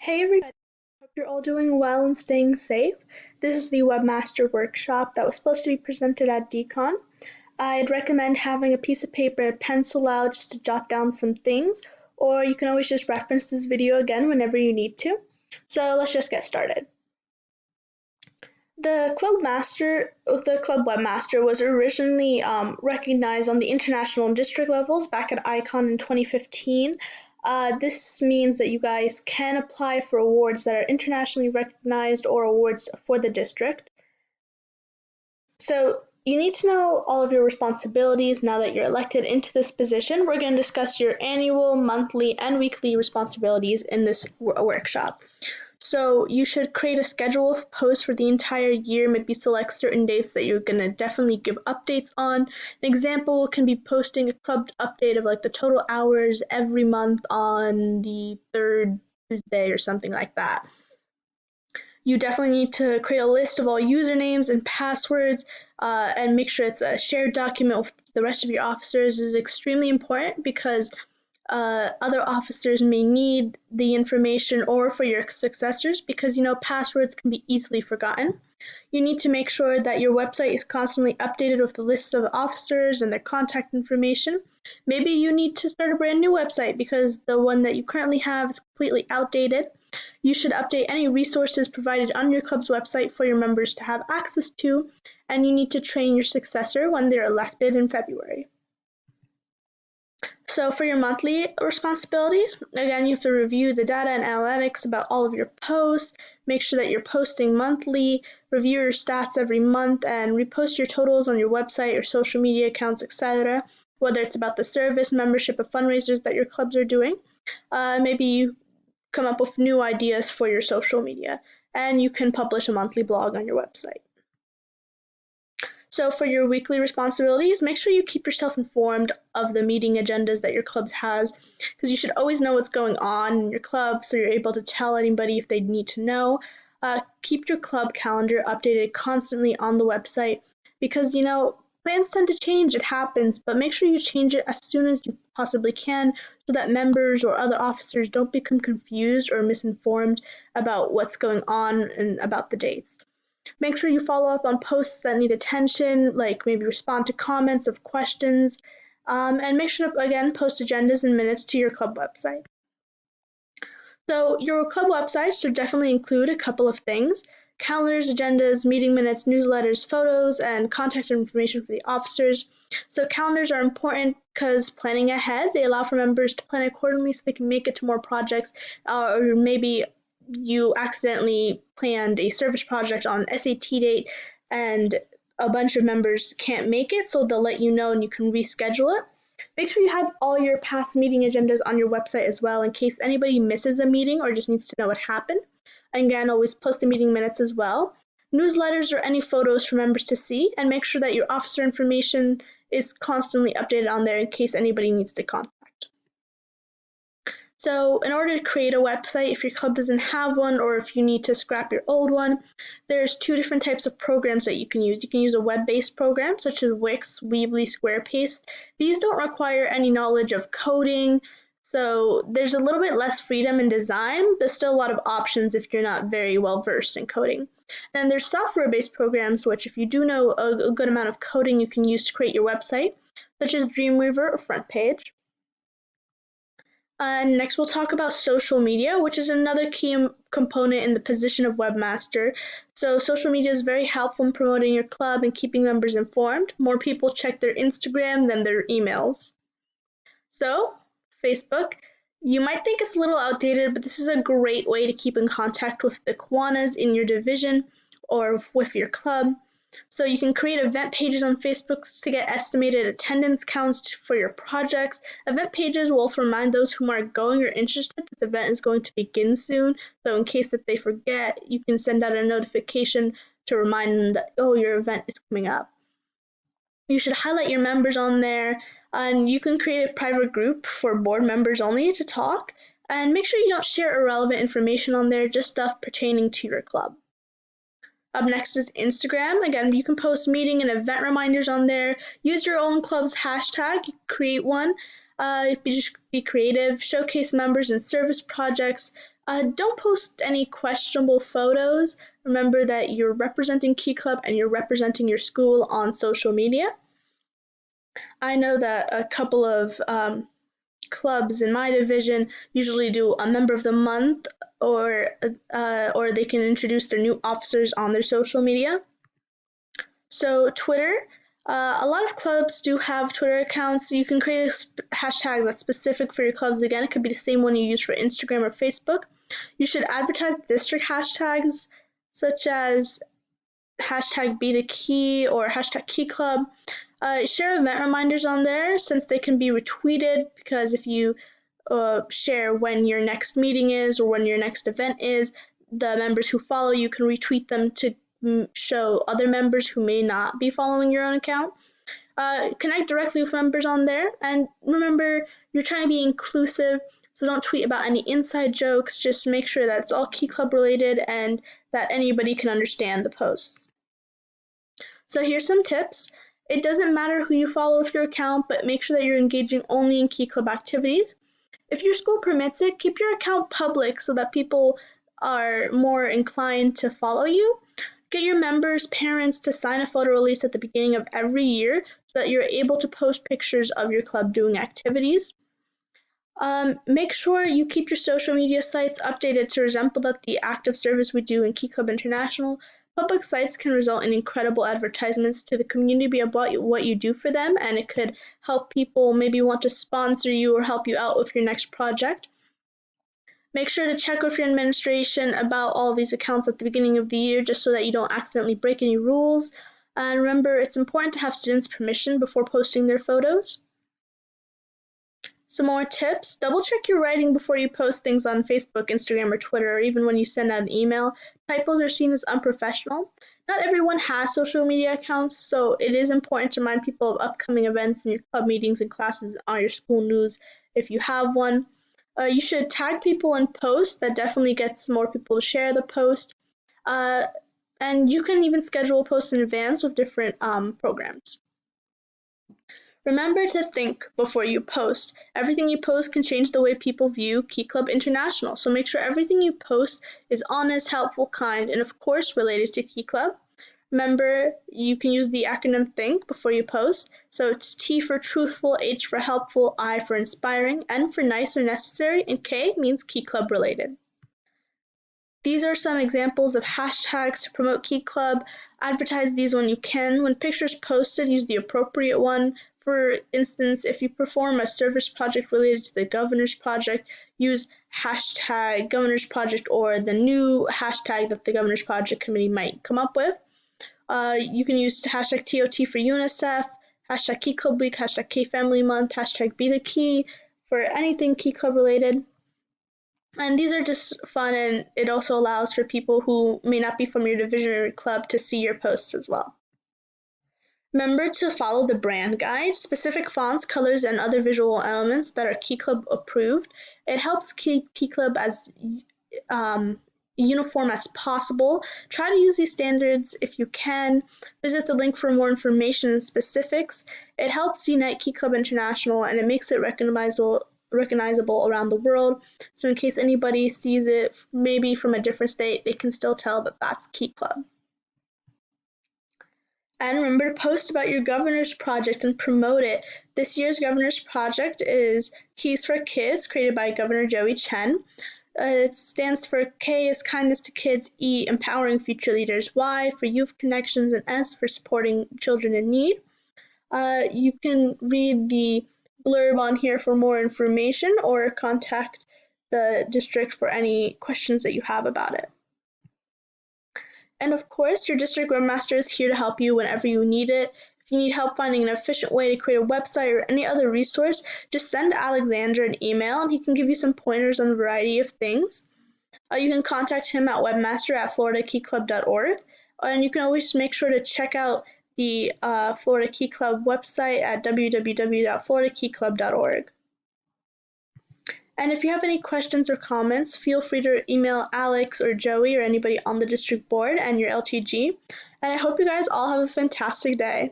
Hey everybody, hope you're all doing well and staying safe. This is the Webmaster workshop that was supposed to be presented at DCon. I'd recommend having a piece of paper and pencil out just to jot down some things, or you can always just reference this video again whenever you need to. So let's just get started. The Club Webmaster was originally recognized on the international and district levels back at ICON in 2015. This means that you guys can apply for awards that are internationally recognized or awards for the district. So you need to know all of your responsibilities now that you're elected into this position. We're going to discuss your annual, monthly, and weekly responsibilities in this workshop. So you should create a schedule of posts for the entire year, maybe select certain dates that you're going to definitely give updates on. An example can be posting a club update of like the total hours every month on the third Tuesday or something like that. You definitely need to create a list of all usernames and passwords and make sure it's a shared document with the rest of your officers. This is extremely important because other officers may need the information or for your successors because passwords can be easily forgotten. You need to make sure that your website is constantly updated with the lists of officers and their contact information. Maybe you need to start a brand new website because the one that you currently have is completely outdated. You should update any resources provided on your club's website for your members to have access to, and you need to train your successor when they're elected in February. So for your monthly responsibilities, again, you have to review the data and analytics about all of your posts, make sure that you're posting monthly, review your stats every month, and repost your totals on your website or social media accounts, etc., whether it's about the service, membership, or fundraisers that your clubs are doing. Maybe you come up with new ideas for your social media, and you can publish a monthly blog on your website. So for your weekly responsibilities, make sure you keep yourself informed of the meeting agendas that your club has, because you should always know what's going on in your club so you're able to tell anybody if they need to know. Keep your club calendar updated constantly on the website because, plans tend to change, it happens, but make sure you change it as soon as you possibly can so that members or other officers don't become confused or misinformed about what's going on and about the dates. Make sure you follow up on posts that need attention, like maybe respond to comments of questions, and make sure to, again, post agendas and minutes to your club website. So your club website should definitely include a couple of things: calendars, agendas, meeting minutes, newsletters, photos, and contact information for the officers. So calendars are important because planning ahead, they allow for members to plan accordingly so they can make it to more projects, or maybe you accidentally planned a service project on an SAT date and a bunch of members can't make it, so they'll let you know and you can reschedule it. Make sure you have all your past meeting agendas on your website as well in case anybody misses a meeting or just needs to know what happened. Again, always post the meeting minutes as well. Newsletters or any photos for members to see, and make sure that your officer information is constantly updated on there in case anybody needs to contact. So in order to create a website, if your club doesn't have one or if you need to scrap your old one, there's two different types of programs that you can use. You can use a web-based program such as Wix, Weebly, Squarespace. These don't require any knowledge of coding, so there's a little bit less freedom in design, but still a lot of options if you're not very well versed in coding. And there's software-based programs which, if you do know a good amount of coding, you can use to create your website, such as Dreamweaver or FrontPage. Next, we'll talk about social media, which is another key component in the position of webmaster. So social media is very helpful in promoting your club and keeping members informed. More people check their Instagram than their emails. So, Facebook, you might think it's a little outdated, but this is a great way to keep in contact with the Kiwanis in your division or with your club. So you can create event pages on Facebook to get estimated attendance counts for your projects. Event pages will also remind those who are going or interested that the event is going to begin soon. So in case that they forget, you can send out a notification to remind them that, oh, your event is coming up. You should highlight your members on there, and you can create a private group for board members only to talk. And make sure you don't share irrelevant information on there, just stuff pertaining to your club. Up next is Instagram. Again, you can post meeting and event reminders on there. Use your own club's hashtag, create one. Just be creative, showcase members and service projects, Don't post any questionable photos. Remember that you're representing Key Club and you're representing your school on social media. I know that a couple of clubs in my division usually do a member of the month, or they can introduce their new officers on their social media. So Twitter, a lot of clubs do have Twitter accounts. You can create a hashtag that's specific for your clubs. Again, it could be the same one you use for Instagram or Facebook. You should advertise district hashtags such as hashtag Be the Key or hashtag Key Club. Share event reminders on there since they can be retweeted, because if you share when your next meeting is or when your next event is, the members who follow you can retweet them to show other members who may not be following your own account. Connect directly with members on there, and remember, you're trying to be inclusive, so don't tweet about any inside jokes. Just make sure that it's all Key Club related and that anybody can understand the posts. So here's some tips. It doesn't matter who you follow with your account, but make sure that you're engaging only in Key Club activities. If your school permits it, keep your account public so that people are more inclined to follow you. Get your members' parents to sign a photo release at the beginning of every year so that you're able to post pictures of your club doing activities. Make sure you keep your social media sites updated to resemble the active service we do in Key Club International. Public sites can result in incredible advertisements to the community about what you do for them, and it could help people maybe want to sponsor you or help you out with your next project. Make sure to check with your administration about all of these accounts at the beginning of the year, just so that you don't accidentally break any rules. And remember, it's important to have students' permission before posting their photos. Some more tips: double check your writing before you post things on Facebook, Instagram, or Twitter, or even when you send out an email. Typos are seen as unprofessional. Not everyone has social media accounts, so it is important to remind people of upcoming events and your club meetings and classes on your school news if you have one. You should tag people in posts. That definitely gets more people to share the post. And you can even schedule posts in advance with different programs. Remember to think before you post. Everything you post can change the way people view Key Club International, so make sure everything you post is honest, helpful, kind, and of course related to Key Club. Remember, you can use the acronym THINK before you post. So it's T for truthful, H for helpful, I for inspiring, N for nice or necessary, and K means Key Club related. These are some examples of hashtags to promote Key Club. Advertise these when you can. When pictures posted, use the appropriate one. For instance, if you perform a service project related to the Governor's Project, use hashtag Governor's Project or the new hashtag that the Governor's Project Committee might come up with. You can use hashtag TOT for UNICEF, hashtag Key Club Week, hashtag K Family Month, hashtag Be the Key for anything Key Club related. And these are just fun, and it also allows for people who may not be from your division or club to see your posts as well. Remember to follow the brand guide, specific fonts, colors, and other visual elements that are Key Club approved. It helps keep Key Club as uniform as possible. Try to use these standards if you can. Visit the link for more information and specifics. It helps unite Key Club International, and it makes it recognizable around the world, so in case anybody sees it maybe from a different state, they can still tell that that's Key Club. And remember to post about your Governor's Project and promote it. This year's Governor's Project is Keys for Kids, created by Governor Joey Chen. It stands for K is kindness to kids, E empowering future leaders, Y for youth connections, and S for supporting children in need. You can read the blurb on here for more information, or contact the district for any questions that you have about it. And of course, your district webmaster is here to help you whenever you need it. If you need help finding an efficient way to create a website or any other resource, just send Alexander an email and he can give you some pointers on a variety of things. You can contact him at webmaster@floridakeyclub.org, and you can always make sure to check out the Florida Key Club website at www.floridakeyclub.org. And if you have any questions or comments, feel free to email Alex or Joey or anybody on the district board and your LTG. And I hope you guys all have a fantastic day.